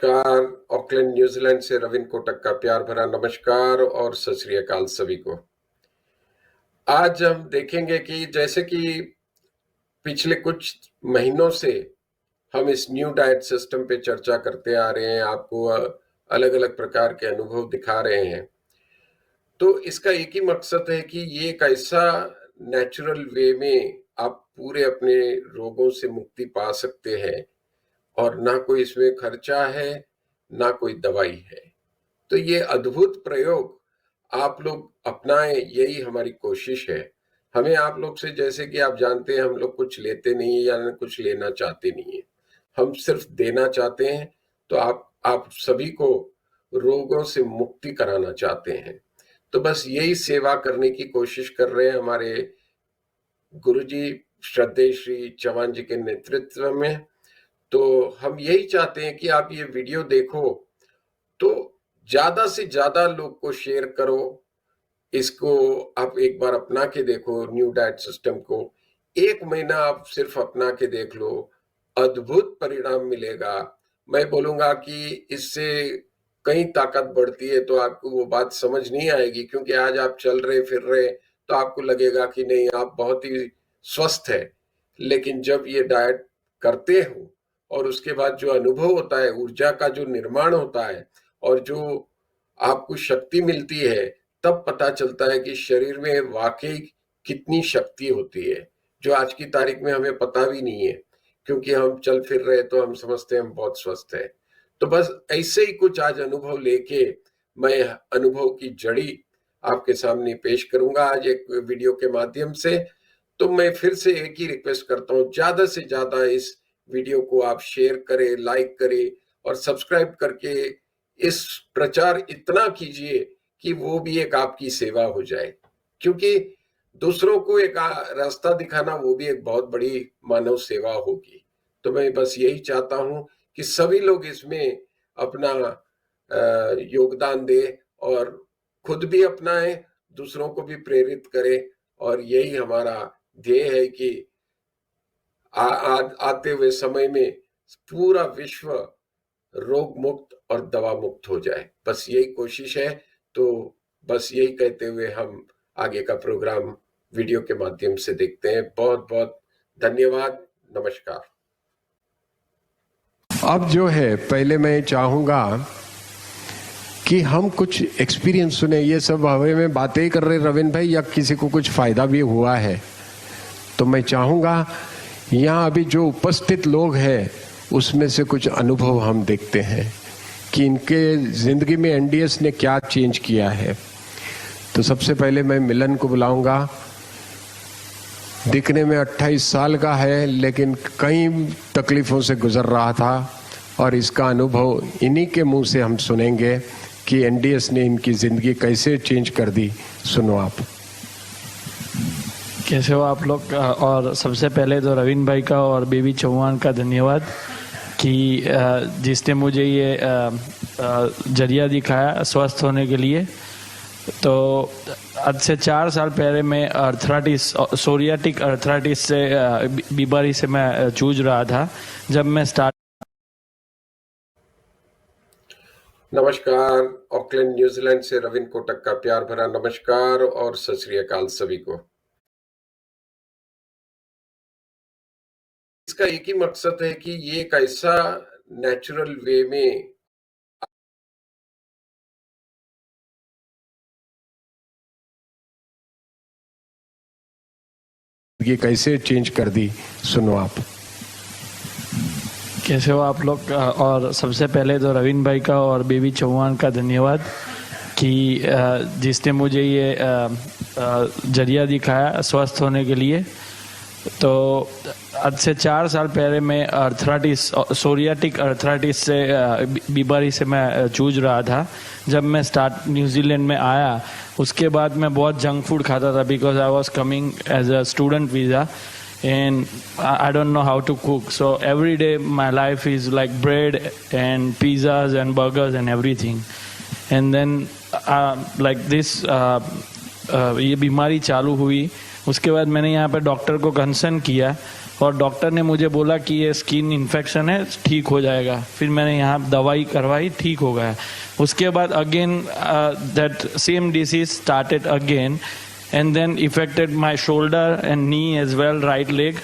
नमस्कार। Auckland New Zealand से रविन कोटक का प्यार भरा नमस्कार और सत श्री अकाल सभी को। आज हम देखेंगे कि जैसे कि पिछले कुछ महीनों से हम इस न्यू डाइट सिस्टम पे चर्चा करते आ रहे हैं, आपको अलग अलग प्रकार के अनुभव दिखा रहे हैं। तो इसका एक ही मकसद है कि ये एक ऐसा नेचुरल वे में आप पूरे अपने रोगों से मुक्ति पा सकते हैं और ना कोई इसमें खर्चा है, ना कोई दवाई है। तो ये अद्भुत प्रयोग आप लोग अपनाएं, यही हमारी कोशिश है। हमें आप लोग से, जैसे कि आप जानते हैं, हम लोग कुछ लेते नहीं है या कुछ लेना चाहते नहीं है, हम सिर्फ देना चाहते हैं। तो आप सभी को रोगों से मुक्ति कराना चाहते हैं। तो बस यही सेवा करने की कोशिश कर रहे हैं हमारे गुरुजी श्रद्धेय श्री चौहान जी के नेतृत्व में। तो हम यही चाहते हैं कि आप ये वीडियो देखो तो ज्यादा से ज्यादा लोग को शेयर करो, इसको आप एक बार अपना के देखो। न्यू डाइट सिस्टम को 1 महीना आप सिर्फ अपना के देख लो, अद्भुत परिणाम मिलेगा। मैं बोलूंगा कि इससे कई ताकत बढ़ती है। तो आपको वो बात समझ नहीं आएगी, क्योंकि आज आप चल रहे फिर रहे तो आपको लगेगा कि नहीं, आप बहुत ही स्वस्थ है। लेकिन जब ये डाइट करते हो और उसके बाद जो अनुभव होता है, ऊर्जा का जो निर्माण होता है और जो आपको शक्ति मिलती है, तब पता चलता है कि शरीर में वाकई कितनी शक्ति होती है, जो आज की तारीख में हमें पता भी नहीं है, क्योंकि हम चल फिर रहे तो हम समझते हैं हम बहुत स्वस्थ है। तो बस ऐसे ही कुछ आज अनुभव लेके मैं अनुभव की जड़ी आपके सामने पेश करूंगा आज एक वीडियो के माध्यम से। तो मैं फिर से एक ही रिक्वेस्ट करता हूँ, ज्यादा से ज्यादा इस वीडियो को आप शेयर करें, लाइक करें और सब्सक्राइब करके इस प्रचार इतना कीजिए कि वो भी एक आपकी सेवा हो जाए, क्योंकि दूसरों को एक रास्ता दिखाना वो भी एक बहुत बड़ी मानव सेवा होगी। तो मैं बस यही चाहता हूं कि सभी लोग इसमें अपना योगदान दें और खुद भी अपनाएं, दूसरों को भी प्रेरित करें। और यही हमारा ध्येय है कि आते हुए समय में पूरा विश्व रोग मुक्त और दवा मुक्त हो जाए, बस यही कोशिश है। तो बस यही कहते हुए हम आगे का प्रोग्राम वीडियो के माध्यम से देखते हैं। बहुत बहुत धन्यवाद, नमस्कार। अब जो है, पहले मैं चाहूंगा कि हम कुछ एक्सपीरियंस सुने। ये सब हवे में बातें कर रहे रविन भाई, या किसी को कुछ फायदा भी हुआ है तो मैं चाहूंगा यहाँ अभी जो उपस्थित लोग हैं उसमें से कुछ अनुभव हम देखते हैं कि इनके जिंदगी में एनडीएस ने क्या चेंज किया है। तो सबसे पहले मैं मिलन को बुलाऊंगा। दिखने में 28 साल का है, लेकिन कई तकलीफों से गुजर रहा था और इसका अनुभव इन्हीं के मुंह से हम सुनेंगे कि एनडीएस ने इनकी जिंदगी कैसे चेंज कर दी। सुनो आप। कैसे हो आप लोग? और सबसे पहले तो रविन भाई का और बेबी चौहान का धन्यवाद कि जिसने मुझे ये जरिया दिखाया स्वस्थ होने के लिए। तो आज से 4 साल पहले मैं सोरियाटिक अर्थराइटिस से बीमारी से मैं जूझ रहा था। जब मैं नमस्कार। ऑकलैंड न्यूजीलैंड से रविन कोटक का प्यार भरा नमस्कार और सत श्री अकाल सभी को। इसका एक ही मकसद है कि ये एक ऐसा नेचुरल वे में ये कैसे चेंज कर दी। सुनो आप। कैसे हो आप लोग? और सबसे पहले तो रविन भाई का और बेबी चौहान का धन्यवाद कि जिसने मुझे ये जरिया दिखाया स्वस्थ होने के लिए। तो आज से 4 साल पहले मैं सोरियाटिक अर्थराइटिस से बीमारी से मैं जूझ रहा था। जब मैं न्यूजीलैंड में आया, उसके बाद मैं बहुत जंक फूड खाता था, because I was coming as a student visa and I don't know how to cook. So every day my life is like bread and pizzas and burgers and everything. And then like this ये बीमारी चालू हुई उसके बाद मैंने यहाँ पे doctor को कंसर्न किया और डॉक्टर ने मुझे बोला कि ये स्किन इन्फेक्शन है, ठीक हो जाएगा। फिर मैंने यहाँ दवाई करवाई, ठीक हो गया। उसके बाद again that same disease started again and then affected my shoulder and knee as well, right leg,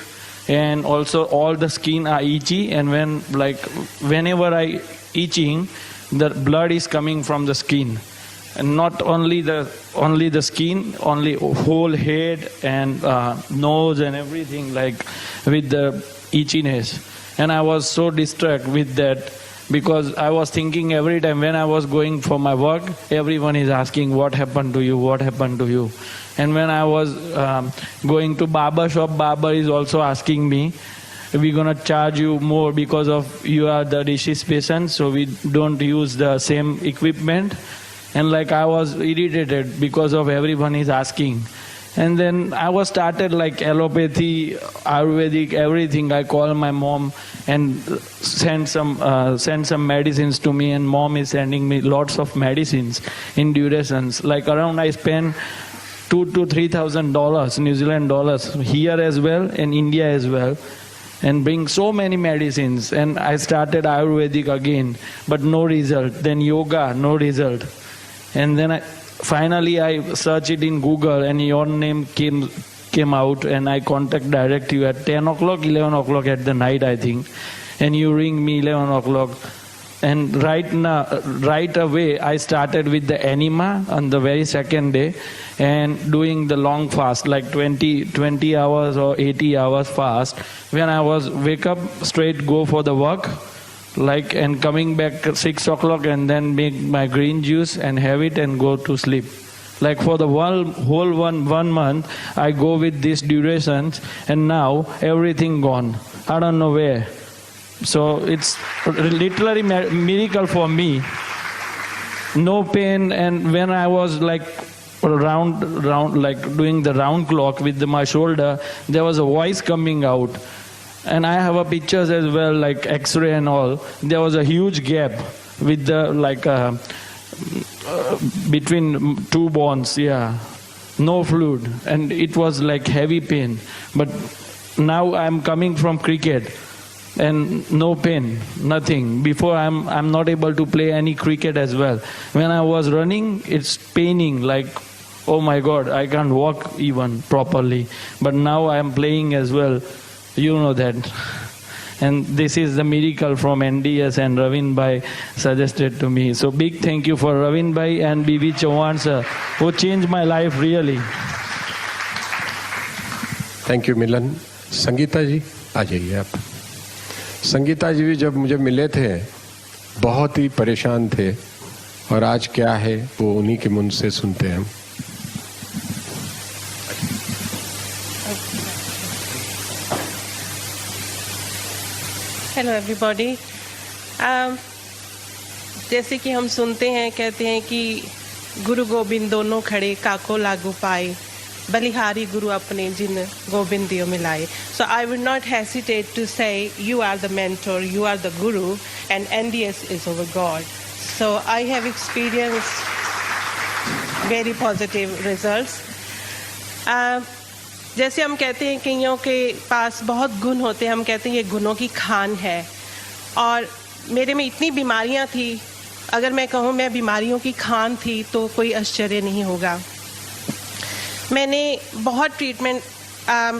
and also all the skin are itchy, and whenever I itching, the blood is coming from the skin, and not only the skin, only whole head and nose and everything, like with the itchiness. And I was so distracted with that, because I was thinking every time when I was going for my work, everyone is asking, what happened to you, what happened to you? And when I was going to barber shop, barber is also asking me, we're gonna charge you more because of you are the disease patient, so we don't use the same equipment. And like I was irritated because of everyone is asking. And then I was started like allopathy, Ayurvedic, everything. I call my mom and send some medicines to me, and mom is sending me lots of medicines in durations. Like around I spend $2,000 to $3,000 New Zealand dollars here as well and India as well, and bring so many medicines. And I started Ayurvedic again, but no result. Then yoga, no result. And then finally I searched it in Google, and your name came out, and I contact direct you at 10 o'clock, 11 o'clock at the night, I think. And you ring me 11 o'clock. And right away, I started with the enema on the very second day, and doing the long fast, like 20 hours or 80 hours fast. When I was wake up, straight go for the work, and coming back at 6 o'clock, and then make my green juice and have it and go to sleep. Like for the whole one month, I go with these durations, and now everything gone. I don't know where. So it's literally miracle for me. No pain, and when I was like round like doing the round clock with my shoulder, there was a voice coming out. And I have a pictures as well, like X-ray and all. There was a huge gap with the between two bones, no fluid, and it was like heavy pain. But now I'm coming from cricket, and no pain, nothing. Before I'm not able to play any cricket as well. When I was running, it's paining, like, oh my God, I can't walk even properly. But now I'm playing as well. You know that. And this is the miracle from NDS, and Ravin Bhai suggested to me. So big thank you for Ravin Bhai and B.V. Chauhan sir, who changed my life really. Thank you Milan. Sangeeta ji आ जाइए आप। संगीता जी भी जब मुझे मिले थे बहुत ही परेशान थे, और आज क्या है वो उन्हीं के मुंह से सुनते हैं हम। Hello everybody. जैसे कि हम सुनते हैं, कहते हैं कि गुरु गोबिंद दोनों खड़े, काको लागू पाए, बलिहारी गुरु अपने जिन गोबिंद दियो मिलाए. So I would not hesitate to say you are the mentor, you are the guru, and NDS is our God. So I have experienced very positive results. जैसे हम कहते हैं कईयों के पास बहुत गुण होते हैं, हम कहते हैं ये गुणों की खान है. और मेरे में इतनी बीमारियां थी, अगर मैं कहूँ मैं बीमारियों की खान थी तो कोई आश्चर्य नहीं होगा. मैंने बहुत ट्रीटमेंट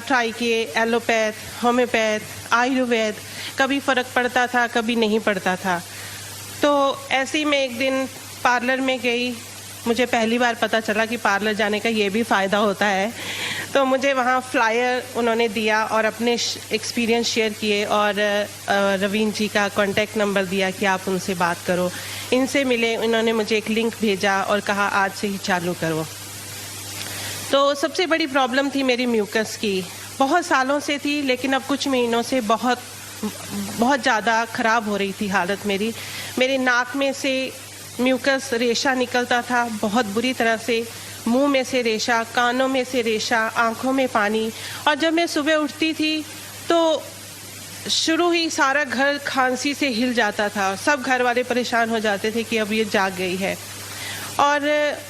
ट्राई किए, एलोपैथ, होम्योपैथ, आयुर्वेद. कभी फ़र्क पड़ता था, कभी नहीं पड़ता था. तो ऐसे ही मैं एक दिन पार्लर में गई. मुझे पहली बार पता चला कि पार्लर जाने का ये भी फ़ायदा होता है. तो मुझे वहाँ फ्लायर उन्होंने दिया और अपने एक्सपीरियंस शेयर किए, और रवीन जी का कॉन्टैक्ट नंबर दिया कि आप उनसे बात करो. इनसे मिले, उन्होंने मुझे एक लिंक भेजा और कहा आज से ही चालू करो. तो सबसे बड़ी प्रॉब्लम थी मेरी म्यूकस की. बहुत सालों से थी, लेकिन अब कुछ महीनों से बहुत ज़्यादा ख़राब हो रही थी हालत मेरी. मेरे नाक में से म्यूकस रेशा निकलता था बहुत बुरी तरह से, मुंह में से रेशा, कानों में से रेशा, आंखों में पानी. और जब मैं सुबह उठती थी तो शुरू ही सारा घर खांसी से हिल जाता था. सब घर वाले परेशान हो जाते थे कि अब ये जाग गई है. और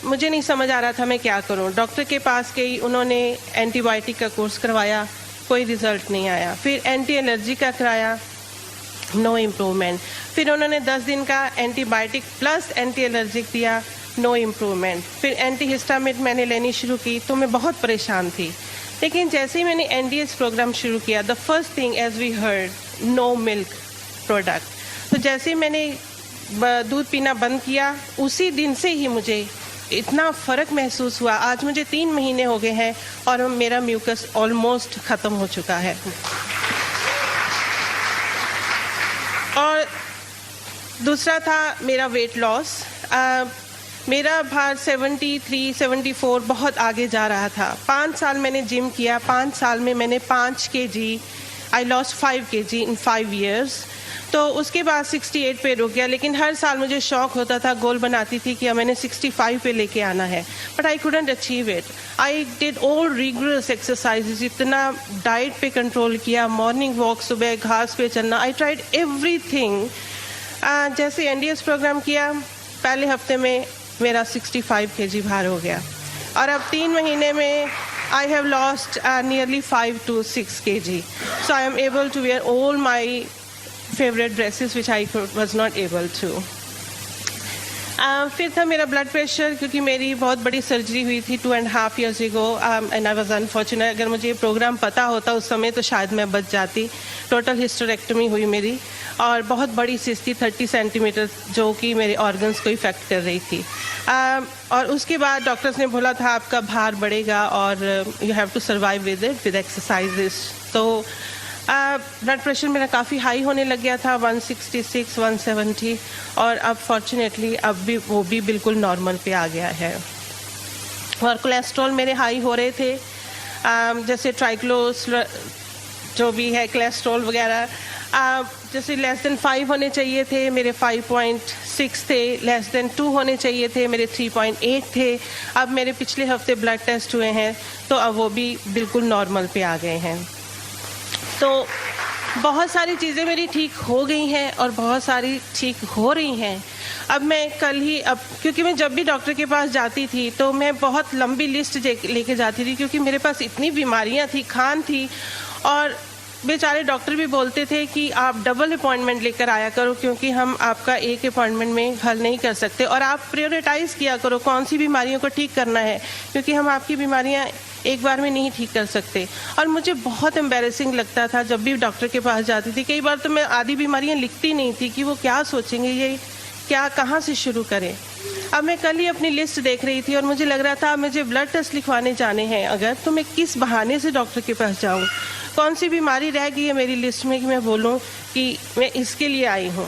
मुझे नहीं समझ आ रहा था मैं क्या करूं। डॉक्टर के पास गई, उन्होंने एंटीबायोटिक का कोर्स करवाया, कोई रिजल्ट नहीं आया। फिर एंटी एलर्जी का कराया, नो इम्प्रूवमेंट। फिर उन्होंने 10 दिन का एंटीबायोटिक प्लस एंटी एलर्जिक दिया, नो इम्प्रूवमेंट। फिर एंटी हिस्टामिन मैंने लेनी शुरू की, तो मैं बहुत परेशान थी। लेकिन जैसे ही मैंने एनडीएस प्रोग्राम शुरू किया, the first thing as we heard, no milk product. तो जैसे ही मैंने दूध पीना बंद किया, उसी दिन से ही मुझे इतना फ़र्क महसूस हुआ। आज मुझे 3 महीने हो गए हैं और मेरा म्यूकस ऑलमोस्ट ख़त्म हो चुका है। और दूसरा था मेरा वेट लॉस। मेरा भार 73, 74 बहुत आगे जा रहा था। 5 साल मैंने जिम किया, 5 साल में मैंने 5 kg, I lost 5 kg in 5 years। तो उसके बाद 68 पे रुक गया। लेकिन हर साल मुझे शौक होता था, गोल बनाती थी कि मैंने 65 पे लेके आना है, but I couldn't achieve it. I did all rigorous exercises, इतना डाइट पे कंट्रोल किया, मॉर्निंग वॉक, सुबह घास पे चलना, आई ट्राइड एवरीथिंग। जैसे एनडीएस प्रोग्राम किया, पहले हफ्ते में मेरा 65 kg भार हो गया और अब 3 महीने में I have lost nearly 5 to 6 kg. So I am able to wear all my favorite dresses which I was not able to. फिर था मेरा ब्लड प्रेशर, क्योंकि मेरी बहुत बड़ी सर्जरी हुई थी 2.5 years ago and I was unfortunate. अगर मुझे ये प्रोग्राम पता होता उस समय तो शायद मैं बच जाती। टोटल हिस्टेरेक्टमी हुई मेरी और बहुत बड़ी सिस्ट थी 30 सेंटीमीटर, जो कि मेरे ऑर्गन्स को इफेक्ट कर रही थी। और उसके बाद डॉक्टर्स ने बोला था आपका भार बढ़ेगा और you have to survive with it with exercises. तो ब्लड प्रेशर मेरा काफ़ी हाई होने लग गया था, 166, 170, और अब फॉर्चुनेटली अब भी वो भी बिल्कुल नॉर्मल पे आ गया है। और कोलेस्ट्रॉल मेरे हाई हो रहे थे, जैसे ट्राइक्लोस जो भी है कोलेस्ट्रॉल वगैरह, जैसे लेस देन 5 होने चाहिए थे, मेरे 5.6 थे। लेस देन 2 होने चाहिए थे, मेरे 3.8 थे। अब मेरे पिछले हफ्ते ब्लड टेस्ट हुए हैं तो अब वो भी बिल्कुल नॉर्मल पे आ गए हैं। तो बहुत सारी चीज़ें मेरी ठीक हो गई हैं और बहुत सारी ठीक हो रही हैं। अब मैं कल ही, अब क्योंकि मैं जब भी डॉक्टर के पास जाती थी तो मैं बहुत लंबी लिस्ट लेके जाती थी, क्योंकि मेरे पास इतनी बीमारियां थी, खान थी, और बेचारे डॉक्टर भी बोलते थे कि आप डबल अपॉइंटमेंट लेकर आया करो, क्योंकि हम आपका एक अपॉइंटमेंट में हल नहीं कर सकते, और आप प्रायोरिटाइज किया करो कौन सी बीमारियों को ठीक करना है, क्योंकि हम आपकी बीमारियां एक बार में नहीं ठीक कर सकते। और मुझे बहुत एम्बैरेसिंग लगता था जब भी डॉक्टर के पास जाती थी। कई बार तो मैं आधी बीमारियां लिखती नहीं थी कि वो क्या सोचेंगे, ये क्या, कहाँ से शुरू करें। अब मैं कल ही अपनी लिस्ट देख रही थी और मुझे लग रहा था मुझे ब्लड टेस्ट लिखवाने जाने हैं अगर, तो मैं किस बहाने से डॉक्टर के पास जाऊं, कौन सी बीमारी रह गई है मेरी लिस्ट में कि मैं बोलूं कि मैं इसके लिए आई हूं।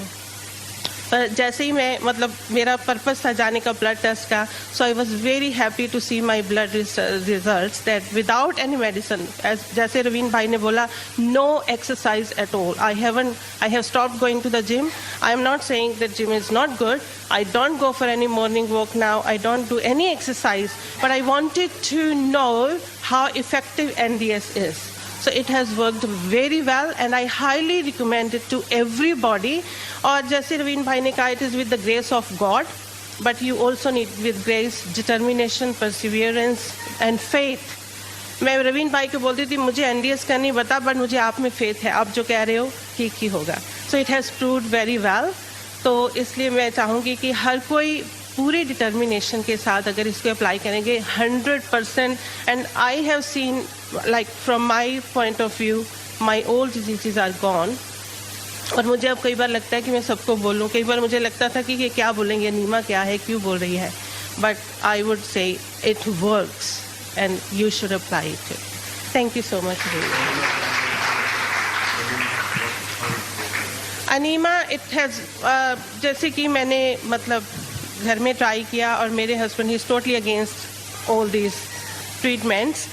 पर जैसे ही मैं, मतलब मेरा पर्पस था जाने का ब्लड टेस्ट का, so I was very happy to see my blood results that without any medicine, जैसे रवीन भाई ने बोला, no exercise at all. I have stopped going to the gym. I am not saying that gym is not good. I don't go for any morning walk now. I don't do any exercise. But I wanted to know how effective NDS is. So it has worked very well and I highly recommend it to everybody. और जैसे रवीन भाई ने कहा, it is with the grace of God. But you also need with grace, determination, perseverance and faith. मैं रवीन भाई को बोलती थी मुझे NDS का नहीं पता, बट मुझे आप में फेथ है, आप जो कह रहे हो ठीक ही होगा. So it has proved very well. तो इसलिए मैं चाहूँगी कि हर कोई पूरे डिटर्मिनेशन के साथ अगर इसको अप्लाई करेंगे 100%, and I have seen, like from my point of view, my old diseases are gone. और मुझे अब कई बार लगता है कि मैं सबको बोलूँ. कई बार मुझे लगता था कि ये क्या बोलेंगे, नीमा क्या है, क्यों बोल रही है, but I would say it works and you should apply it. Thank you so much. Enema, it has, जैसे कि मैंने मतलब घर में ट्राई किया और मेरे husband, he is totally against all these treatments.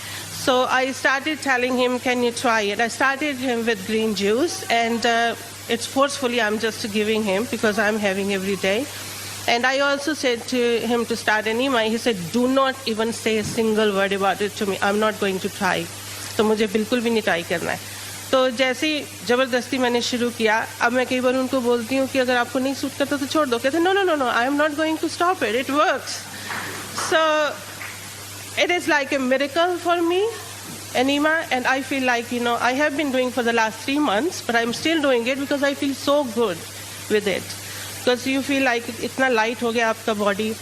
So I started telling him, can you try it. I started him with green juice and it's forcefully I am just giving him because I am having every day. And I also said to him to start Anima. He said, do not even say a single word about it to me. I'm not going to try. तो मुझे बिल्कुल भी नहीं try करना है. तो जैसे ही ज़बरदस्ती मैंने शुरू किया, अब मैं कई बार उनको बोलती हूँ कि अगर आपको नहीं सूट करता तो छोड़ दो. कहते no no no no, I am not going to stop it, it works. it is like a miracle for me, Enema, and I feel like, I have been doing for the last 3 months, but I'm still doing it because I feel so good with it. Because you feel like इतना light हो गया आपका body,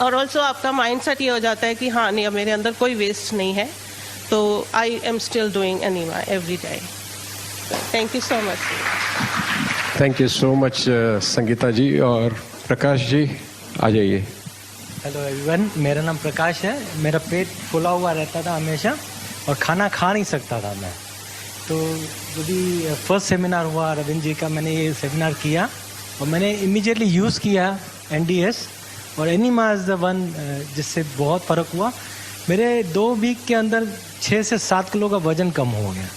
और also आपका mindset ये हो जाता है कि हाँ नहीं, अब मेरे अंदर कोई waste नहीं है, तो I am still doing Enema every day. Thank you so much. Thank you so much Sangeeta ji. और प्रकाश जी आ जाइए। हेलो एवरीवन, मेरा नाम प्रकाश है। मेरा पेट फुला हुआ रहता था हमेशा और खाना खा नहीं सकता था मैं। तो जो भी फर्स्ट सेमिनार हुआ रविंद्र जी का, मैंने ये सेमिनार किया और मैंने इमीडिएटली यूज़ किया NDS और एनिमा इज़ द वन जिससे बहुत फ़र्क हुआ। मेरे 2 वीक के अंदर 6 से 7 किलो का वज़न कम हो गया।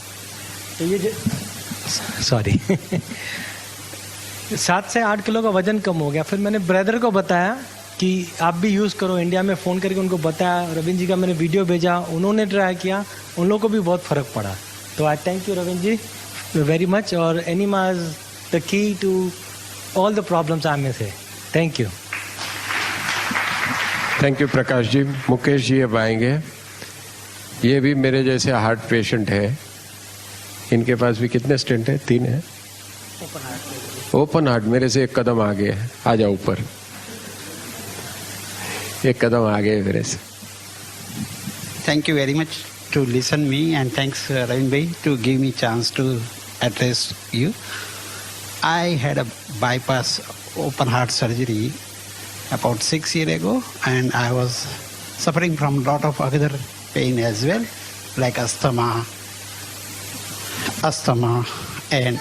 तो ये सॉरी 7 से 8 किलो का वज़न कम हो गया। फिर मैंने ब्रदर को बताया कि आप भी यूज़ करो। इंडिया में फ़ोन करके उनको बताया, रविंद्र जी का मैंने वीडियो भेजा, उन्होंने ट्राई किया, उन लोगों को भी बहुत फ़र्क पड़ा। तो I thank you Ravindra ji very much. और enema is the key to all the problems आई में से। Thank you. Thank you Prakash ji. Mukesh ji अब आएंगे। ये भी मेरे जैसे हार्ट पेशेंट है। इनके पास भी कितने स्टेंट है? 3 है। ओपन हार्ट मेरे से 1 कदम आगे है। आ जाओ ऊपर। 1 कदम आगे मेरे से। Thank you very much to listen me, and thanks Ravin bhai to give me chance to address you. I had a bypass open heart surgery about 6 years ago, and I was suffering from a lot of other pain as well, like asthma and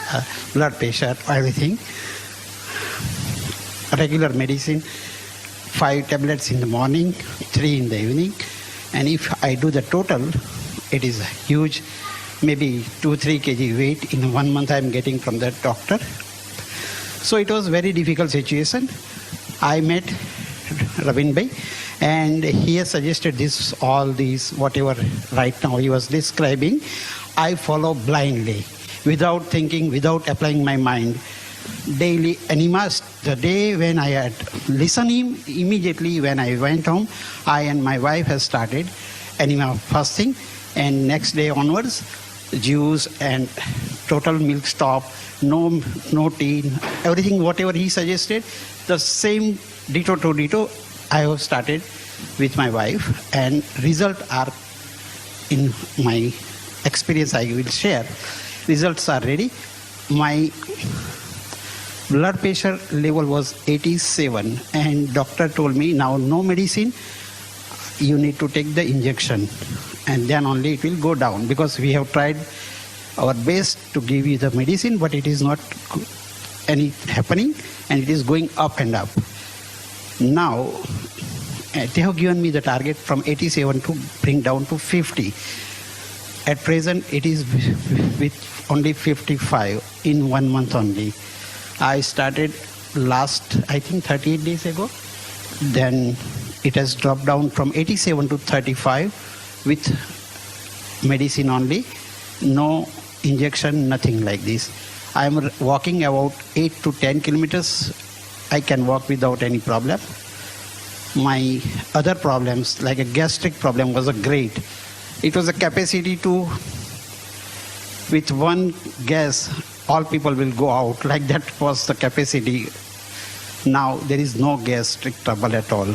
blood pressure, everything. Regular medicine, 5 tablets in the morning, 3 in the evening. And if I do the total, it is huge, maybe 2-3 kg weight in 1 month I'm getting from the doctor. So it was very difficult situation. I met Ravin bhai and he has suggested all these, whatever right now he was describing. I follow blindly, without thinking, without applying my mind. Daily Enema, the day when I had listened him, immediately when I went home, I and my wife has started Enema fasting, and next day onwards, juice and total milk stop, no tea, everything whatever he suggested, the same ditto to ditto I have started with my wife, and result are in my experience I will share. Results are ready. My blood pressure level was 87 and doctor told me now no medicine, you need to take the injection and then only it will go down, because we have tried our best to give you the medicine but it is not any happening and it is going up and up. Now they have given me the target from 87 to bring down to 50. At present it is with only 55 in 1 month only. I started last, I think 38 days ago. Then it has dropped down from 87 to 35 with medicine only. No injection, nothing like this. I am walking about 8 to 10 kilometers. I can walk without any problem. My other problems, like a gastric problem, was a great. It was a capacity to, with one gas, all people will go out, like that was the capacity. Now there is no gastric trouble at all.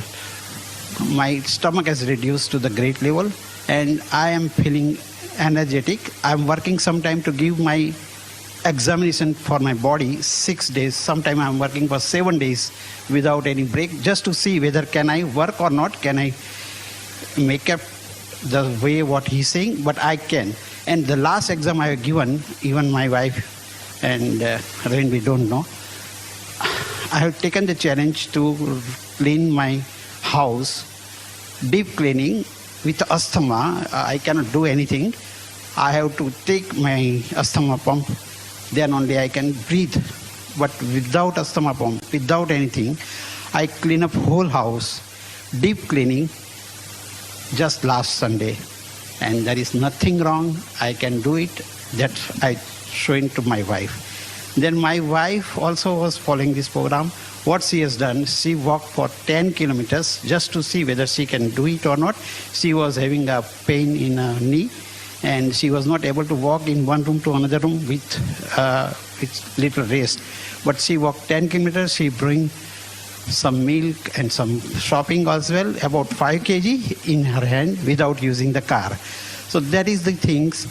My stomach has reduced to the great level and I am feeling energetic. I am working sometime to give my examination for my body 6 days. Sometime I am working for 7 days without any break, just to see whether can I work or not, can I make up the way what he's saying, but I can. And the last exam I have given, even my wife and Ravin, we don't know. I have taken the challenge to clean my house, deep cleaning with asthma. I cannot do anything. I have to take my asthma pump, then only I can breathe. But without asthma pump, without anything, I clean up whole house, deep cleaning, just last Sunday. And there is nothing wrong. I can do it. That I showing to my wife. Then my wife also was following this program. what she has done, she walked for 10 kilometers just to see whether she can do it or not. She was having a pain in her knee, and she was not able to walk in one room to another room with little rest. But she walked 10 kilometers. She bring some milk and some shopping as well, about 5 kg in her hand without using the car. So that is the things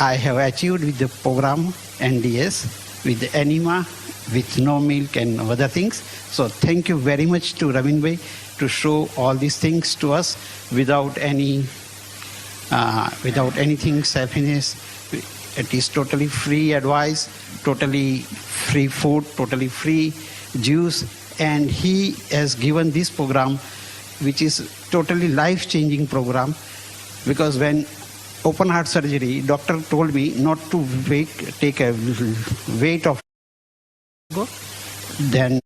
I have achieved with the program NDS, with the anima, with no milk and other things. So thank you very much to Ravin Bhai to show all these things to us without anything selfishness. It is totally free advice, totally free food, totally free juice, and he has given this program, which is totally life-changing program, because when open heart surgery, doctor told me not to take a weight of, then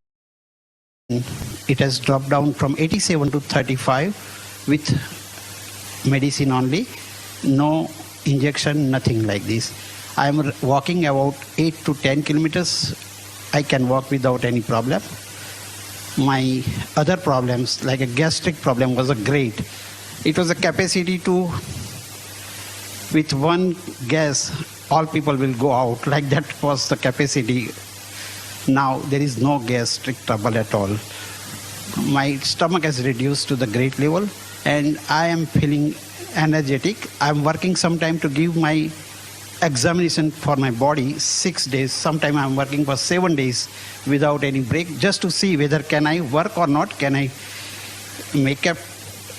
it has dropped down from 87 to 35 with medicine only, no injection, nothing like this. I am walking about 8 to 10 kilometers. I can walk without any problem. My other problems, like a gastric problem, was a great. It was a capacity to, with one gas, all people will go out. Like that was the capacity. Now there is no gastric trouble at all. My stomach has reduced to the great level, and I am feeling energetic. I am working sometime to give my examination for my body 6 days. Sometime I am working for 7 days without any break, just to see whether can I work or not, can I make up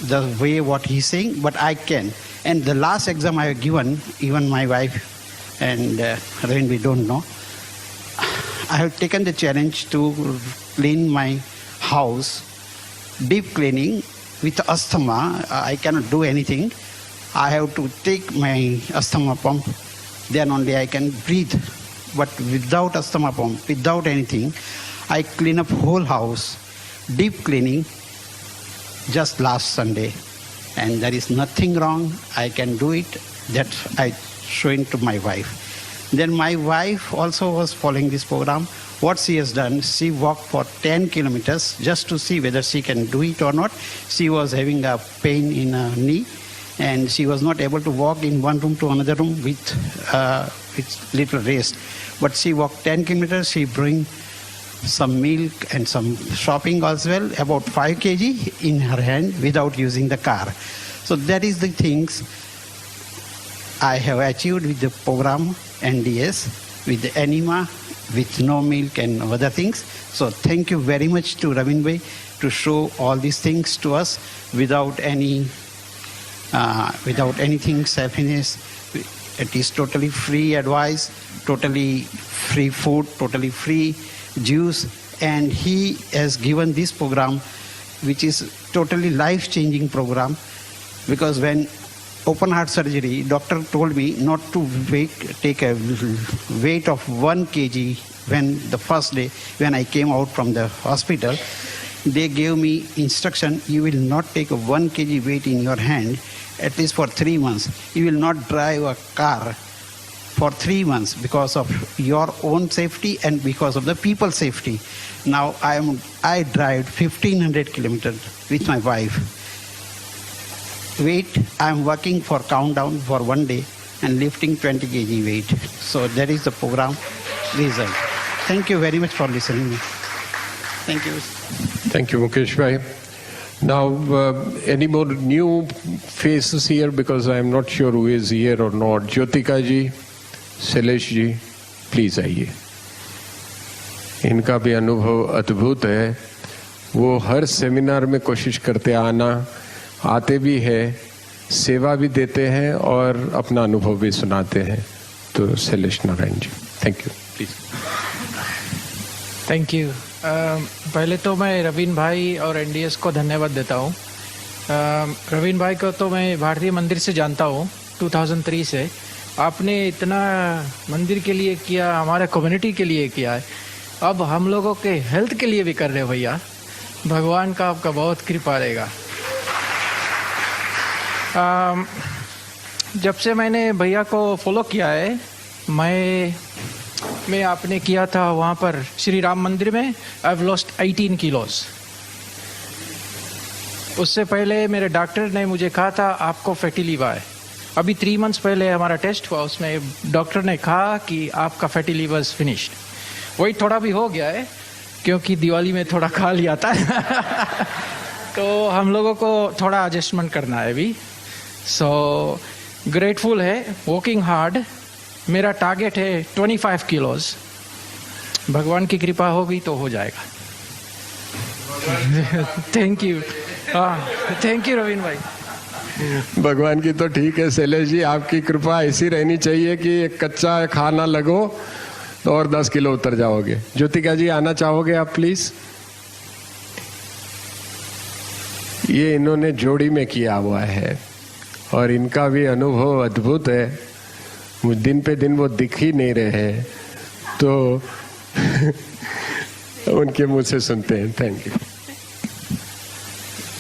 the way what he's saying, but I can. And the last exam I have given, even my wife and Ravin, we don't know, I have taken the challenge to clean my house, deep cleaning. With asthma, I cannot do anything. I have to take my asthma pump, then only I can breathe. But without asthma pump, without anything, I clean up whole house, deep cleaning, just last Sunday. And there is nothing wrong. I can do it. That I showing to my wife. Then my wife also was following this program. What she has done, she walked for 10 kilometers just to see whether she can do it or not. She was having a pain in her knee, and she was not able to walk in one room to another room with little rest. But she walked 10 kilometers. She bring some milk and some shopping as well, about 5 kg in her hand without using the car. So that is the things I have achieved with the program NDS, with the anima, with no milk and other things. So thank you very much to Ravin Bhai to show all these things to us without anything selfishness. It is totally free advice, totally free food, totally free juice, and he has given this program, which is totally life-changing program, because when open heart surgery, doctor told me not to take a weight of 1 kg. When the first day when I came out from the hospital, they gave me instruction, you will not take a 1 kg weight in your hand at least for 3 months. You will not drive a car for 3 months because of your own safety and because of the people's safety. Now I drive 1500 kilometers with my wife. Weight, I am working for countdown for 1 day and lifting 20 kg weight. So that is the program result. Thank you very much for listening. Thank you. Thank you, Mukesh Bhai. Now, any more new faces here, because I am not sure who is here or not. Jyotika ji, Shailesh ji, please आइए. इनका भी अनुभव अद्भुत है. वो हर seminar में कोशिश करते आना, आते भी है, सेवा भी देते हैं और अपना अनुभव भी सुनाते हैं. तो Shailesh Narayan ji, thank you, please. Thank you. पहले तो मैं रवीन भाई और एनडीएस को धन्यवाद देता हूँ. रवीन भाई को तो मैं भारतीय मंदिर से जानता हूँ 2003 से. आपने इतना मंदिर के लिए किया, हमारे कम्युनिटी के लिए किया है, अब हम लोगों के हेल्थ के लिए भी कर रहे हो भैया. भगवान का आपका बहुत कृपा रहेगा. जब से मैंने भैया को फॉलो किया है, मैं में आपने किया था वहाँ पर श्री राम मंदिर में, आई हैव लॉस्ट 18 किलोज। उससे पहले मेरे डॉक्टर ने मुझे कहा था आपको फैटी लीवर है। अभी 3 मंथ्स पहले हमारा टेस्ट हुआ, उसमें डॉक्टर ने कहा कि आपका फैटी लीवर इज फिनिश्ड। वही थोड़ा भी हो गया है क्योंकि दिवाली में थोड़ा खा लिया था तो हम लोगों को थोड़ा एडजस्टमेंट करना है अभी। सो ग्रेटफुल है, वर्किंग हार्ड। मेरा टारगेट है 25 किलोज, भगवान की कृपा होगी तो हो जाएगा। Thank you, thank you Raveen भाई। भगवान की तो ठीक है शैलेश जी, आपकी कृपा ऐसी रहनी चाहिए कि एक कच्चा खाना लगो और 10 किलो उतर जाओगे। ज्योतिका जी आना चाहोगे आप प्लीज? ये इन्होंने जोड़ी में किया हुआ है और इनका भी अनुभव अद्भुत है। दिन पे दिन वो दिख ही नहीं रहे हैं तो उनके मुंह से सुनते हैं। Thank you.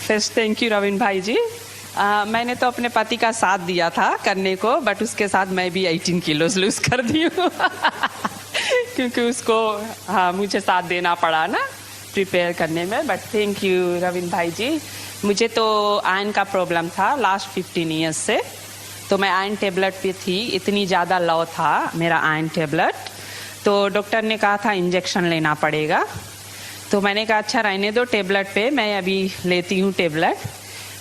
First thank you Raveen भाई जी। मैंने तो अपने पति का साथ दिया था करने को, बट उसके साथ मैं भी 18 किलोज लूज कर दी हूँ क्योंकि उसको मुझे साथ देना पड़ा ना प्रिपेयर करने में। बट थैंक यू रवीन भाई जी। मुझे तो आयरन का प्रॉब्लम था लास्ट 15 ईयर्स से, तो मैं आयरन टेबलेट पे थी। इतनी ज़्यादा लो था मेरा आयरन टेबलेट, तो डॉक्टर ने कहा था इंजेक्शन लेना पड़ेगा। तो मैंने कहा अच्छा रहने दो टेबलेट पे, मैं अभी लेती हूँ टेबलेट।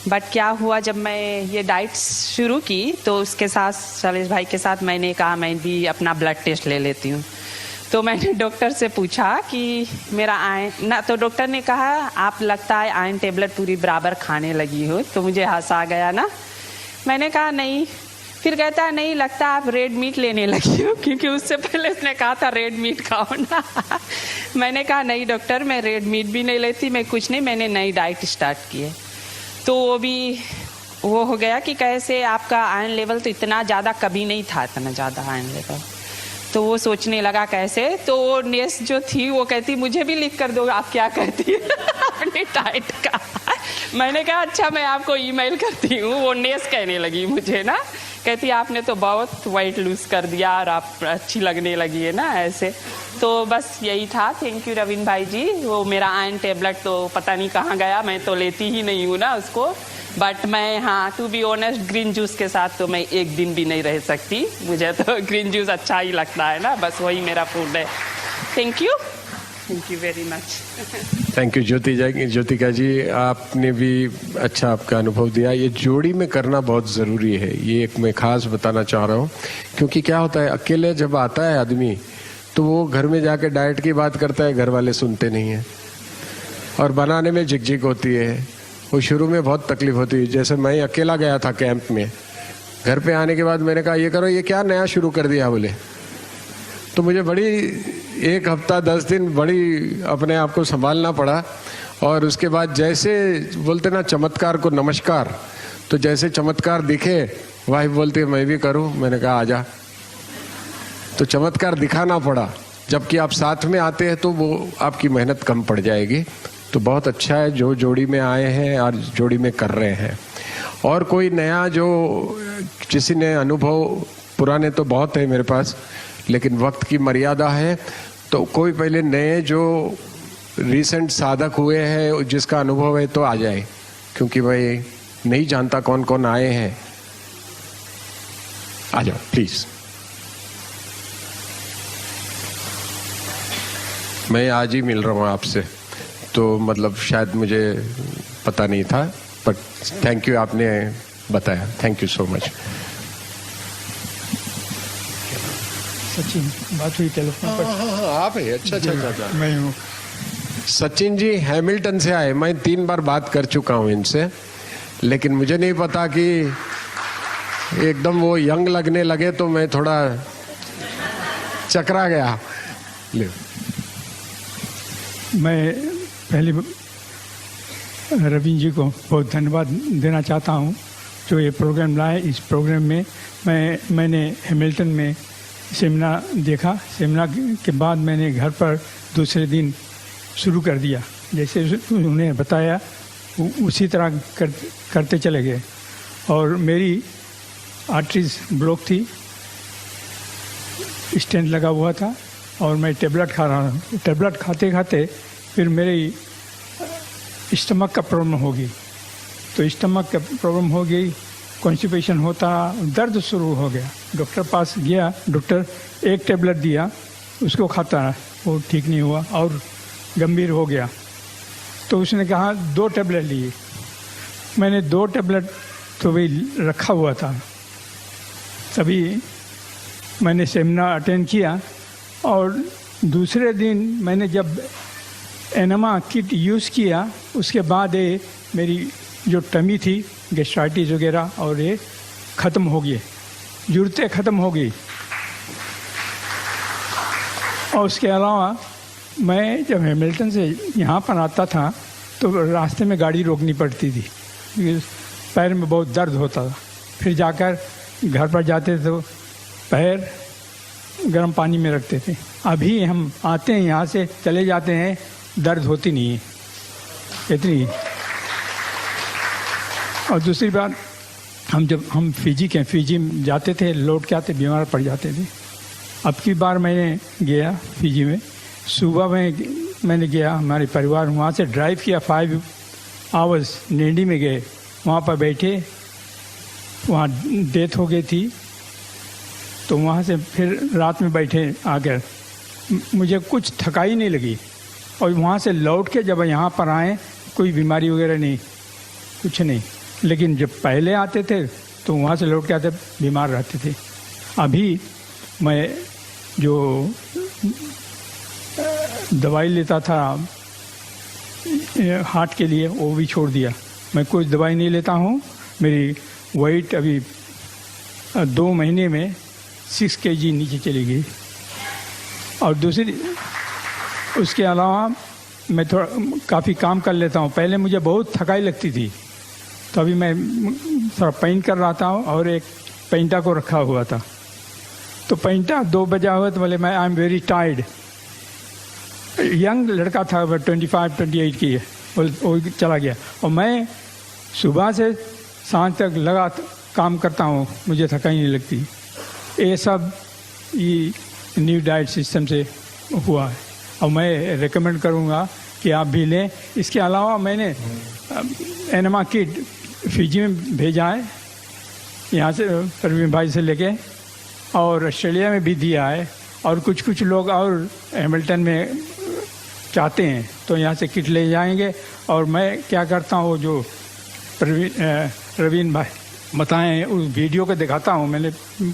बट क्या हुआ, जब मैं ये डाइट शुरू की तो उसके साथ शैलेश भाई के साथ मैंने कहा मैं भी अपना ब्लड टेस्ट ले लेती हूँ। तो मैंने डॉक्टर से पूछा कि मेरा आयरन ना, तो डॉक्टर ने कहा आप लगता है आयरन टेबलेट पूरी बराबर खाने लगी हो। तो मुझे हंसा आ गया ना। मैंने कहा नहीं। फिर कहता है नहीं लगता आप रेड मीट लेने लगी हो, क्योंकि उससे पहले उसने कहा था रेड मीट खाओ ना मैंने कहा नहीं डॉक्टर मैं रेड मीट भी नहीं लेती, मैं कुछ नहीं, मैंने नई डाइट स्टार्ट की है। तो वो भी वो हो गया कि कैसे आपका आयरन लेवल तो इतना ज़्यादा कभी नहीं था, इतना ज़्यादा आयरन लेवल। तो वो सोचने लगा कैसे। तो वो नेस जो थी वो कहती मुझे भी लिख कर दो आप क्या कहती है अपनी डाइट का। मैंने कहा अच्छा मैं आपको ईमेल करती हूँ। वो नेस कहने लगी मुझे ना, कहती आपने तो बहुत वेट लूज कर दिया और आप अच्छी लगने लगी है ना ऐसे। तो बस यही था। थैंक यू रवीन भाई जी। वो मेरा आयरन टेबलेट तो पता नहीं कहाँ गया, मैं तो लेती ही नहीं हूँ ना उसको। बट मैं to be honest green juice के साथ तो मैं एक दिन भी नहीं रह सकती। मुझे तो ग्रीन जूस अच्छा ही लगता है ना, बस वही मेरा फूड है। Thank you very much. Thank you Jyotika ji, आपने भी अच्छा आपका अनुभव दिया। ये जोड़ी में करना बहुत ज़रूरी है, ये एक मैं खास बताना चाह रहा हूँ। क्योंकि क्या होता है अकेले जब आता है आदमी तो वो घर में जाके डाइट की बात करता है, घर वाले सुनते नहीं हैं और बनाने में झिकझिक होती है। वो शुरू में बहुत तकलीफ होती है। जैसे मैं अकेला गया था कैंप में, घर पे आने के बाद मैंने कहा ये करो, ये क्या नया शुरू कर दिया बोले। तो मुझे बड़ी 1 हफ्ता 10 दिन बड़ी अपने आप को संभालना पड़ा। और उसके बाद जैसे बोलते ना चमत्कार को नमस्कार, तो जैसे चमत्कार दिखे वाइफ बोलती मैं भी करूं। मैंने कहा आजा। तो चमत्कार दिखाना पड़ा। जबकि आप साथ में आते हैं तो वो आपकी मेहनत कम पड़ जाएगी। तो बहुत अच्छा है जो जोड़ी में आए हैं और जोड़ी में कर रहे हैं। और कोई नया जो किसी ने अनुभव, पुराने तो बहुत है मेरे पास लेकिन वक्त की मर्यादा है, तो कोई पहले नए जो रिसेंट साधक हुए हैं जिसका अनुभव है तो आ जाए, क्योंकि मैं नहीं जानता कौन कौन आए हैं। आ जाओ प्लीज। मैं आज ही मिल रहा हूँ आपसे, तो मतलब शायद मुझे पता नहीं था, बट थैंक यू आपने बताया। Thank you so much. Sachin बात हुई टेलीफोन पर। आप है? अच्छा। मैं हूँ। सचिन जी हैमिल्टन से आए। मैं 3 बार बात कर चुका हूँ इनसे, लेकिन मुझे नहीं पता कि एकदम वो यंग लगने लगे तो मैं थोड़ा चकरा गया। ले मैं पहले रवीन जी को बहुत धन्यवाद देना चाहता हूँ जो ये प्रोग्राम लाए। इस प्रोग्राम में मैंने हैमिल्टन में सेमिनार देखा। सेमिनार के बाद मैंने घर पर दूसरे दिन शुरू कर दिया। जैसे उन्हें बताया उसी तरह करते चले गए। और मेरी आर्टरीज ब्लॉक थी, स्टेंट लगा हुआ था और मैं टेबलेट खा रहा हूँ। टेबलेट खाते खाते फिर मेरी स्टमक का प्रॉब्लम होगी, तो स्टमक का प्रॉब्लम हो गई, कॉन्स्टिपेशन होता, दर्द शुरू हो गया। डॉक्टर पास गया, डॉक्टर एक टेबलेट दिया, उसको खाता, वो ठीक नहीं हुआ और गंभीर हो गया। तो उसने कहा 2 टेबलेट लिए। मैंने 2 टेबलेट तो भी रखा हुआ था। तभी मैंने सेमिनार अटेंड किया और दूसरे दिन मैंने जब एनमा किट यूज़ किया, उसके बाद ये मेरी जो टमी थी, गैस्ट्राइटिस वगैरह, और ये ख़त्म हो गई, ज़रूरतें ख़त्म हो गई। और उसके अलावा मैं जब हैमिल्टन से यहाँ पर आता था तो रास्ते में गाड़ी रोकनी पड़ती थी, पैर में बहुत दर्द होता था। फिर जाकर घर पर जाते तो पैर गर्म पानी में रखते थे। अभी हम आते हैं यहाँ से चले जाते हैं, दर्द होती नहीं है इतनी। और दूसरी बात, हम फिजी में जाते थे, लौट के आते बीमार पड़ जाते थे। अब की बार मैंने गया फिजी में, सुबह में मैंने गया, हमारे परिवार वहाँ से ड्राइव किया 5 आवर्स, नेंडी में गए, वहाँ पर बैठे, वहाँ डेथ हो गई थी। तो वहाँ से फिर रात में बैठे आकर, मुझे कुछ थकाई नहीं लगी। और वहाँ से लौट के जब यहाँ पर आए, कोई बीमारी वगैरह नहीं, कुछ नहीं। लेकिन जब पहले आते थे तो वहाँ से लौट के आते बीमार रहते थे। अभी मैं जो दवाई लेता था हार्ट के लिए, वो भी छोड़ दिया। मैं कुछ दवाई नहीं लेता हूँ। मेरी वेट अभी 2 महीने में 6 kg नीचे चली गई। और दूसरी, उसके अलावा मैं थोड़ा काफ़ी काम कर लेता हूँ। पहले मुझे बहुत थकाई लगती थी, तो अभी मैं थोड़ा पेंट कर रहा था और एक पेंटा को रखा हुआ था। तो पेंटा 2 बजा हुआ तो बोले मैं I am very tired. Young लड़का था, 25-28 की है, वो चला गया। और मैं सुबह से सांझ तक लगा काम करता हूँ, मुझे थकाई नहीं लगती। ये सब ये न्यू डाइट सिस्टम से हुआ है और मैं रेकमेंड करूँगा कि आप भी लें। इसके अलावा मैंने एनमा किट फिजी में भेजा है, यहाँ से प्रवीण भाई से लेके, और ऑस्ट्रेलिया में भी दिया है। और कुछ लोग और हैमिल्टन में चाहते हैं तो यहाँ से किट ले जाएंगे। और मैं क्या करता हूँ, जो प्रवीण भाई बताएं उस वीडियो को दिखाता हूँ। मैंने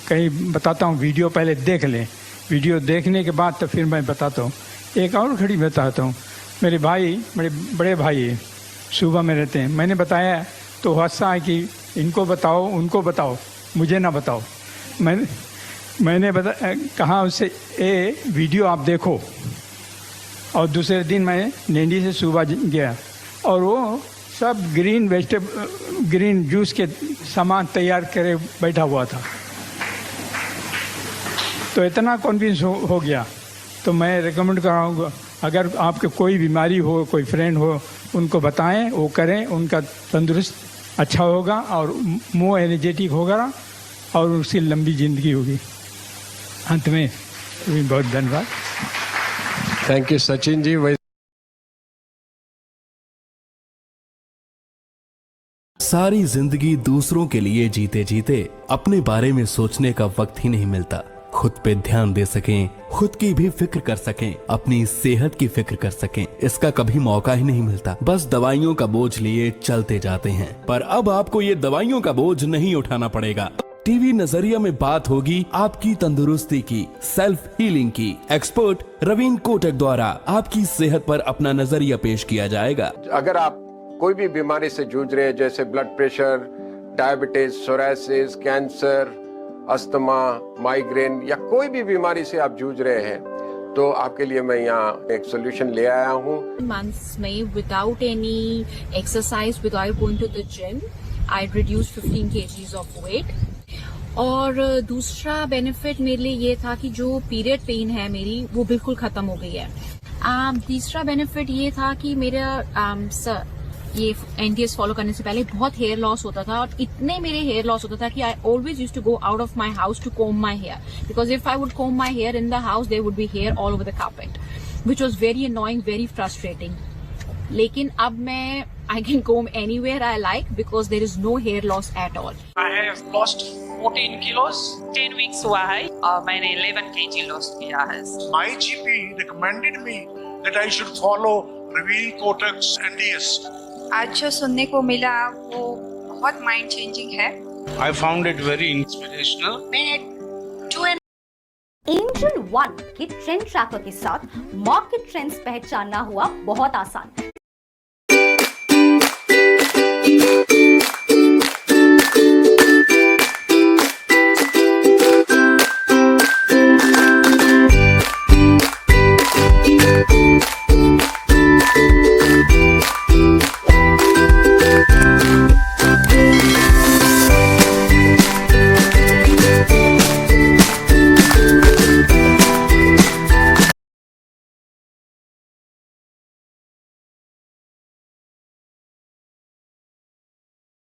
कहीं बताता हूँ, वीडियो पहले देख लें, वीडियो देखने के बाद तो फिर मैं बताता हूँ। एक और घड़ी बताता हूँ। मेरे भाई, मेरे बड़े भाई सुबह में रहते हैं, मैंने बताया तो हंसा है कि इनको बताओ, उनको बताओ, मुझे ना बताओ। मैंने कहा उससे, ये वीडियो आप देखो। और दूसरे दिन मैं नेंडी से सुबह गया और वो सब ग्रीन जूस के सामान तैयार करे बैठा हुआ था। तो इतना कॉन्विंस हो गया। तो मैं रिकमेंड कराऊंगा, अगर आपके कोई बीमारी हो, कोई फ्रेंड हो, उनको बताएं, वो करें, उनका तंदुरुस्त अच्छा होगा और मोर एनर्जेटिक होगा और उसकी लंबी ज़िंदगी होगी। अंत में बहुत धन्यवाद। Thank you Sachin ji. सारी जिंदगी दूसरों के लिए जीते जीते अपने बारे में सोचने का वक्त ही नहीं मिलता। खुद पे ध्यान दे सकें, खुद की भी फिक्र कर सकें, अपनी सेहत की फिक्र कर सकें, इसका कभी मौका ही नहीं मिलता। बस दवाइयों का बोझ लिए चलते जाते हैं। पर अब आपको ये दवाइयों का बोझ नहीं उठाना पड़ेगा। टीवी नजरिया में बात होगी आपकी तंदुरुस्ती की, सेल्फ हीलिंग की। एक्सपर्ट रवीन कोटक द्वारा आपकी सेहत पर अपना नजरिया पेश किया जाएगा। अगर आप कोई भी बीमारी से जूझ रहे हैं, जैसे blood pressure, diabetes, psoriasis, cancer, asthma, migraine या कोई भी बीमारी से आप जूझ रहे हैं, तो आपके लिए मैं यहाँ एक सोल्यूशन ले आया हूँ। मंथ्स में without any exercise, without going to the gym, I reduce 15 kgs of weight. और दूसरा बेनिफिट मेरे लिए ये था कि जो पीरियड पेन है मेरी, वो बिल्कुल खत्म हो गई है। तीसरा बेनिफिट ये था कि मेरा ये एनडीएस फॉलो करने से पहले बहुत हेयर लॉस होता था, और इतने मेरे हेयर लॉस होता था कि I always used to go out of my house to comb my hair, because if I would comb my hair in the house there would be hair all over the carpet, which was very annoying, very frustrating. लेकिन अब मैं I can comb anywhere I like because there is no hair loss at all. I have lost 14 kilos. 10 weeks हुआ है और मैंने 11 kg loss किया है. My GP recommended me that I should follow Raveen Kotak's NDS. आज जो सुनने को मिला वो बहुत माइंड चेंजिंग है. I found it very inspirational. Angel one के ट्रेंड ट्रैकर के साथ मार्केट ट्रेंड्स पहचानना हुआ बहुत आसान.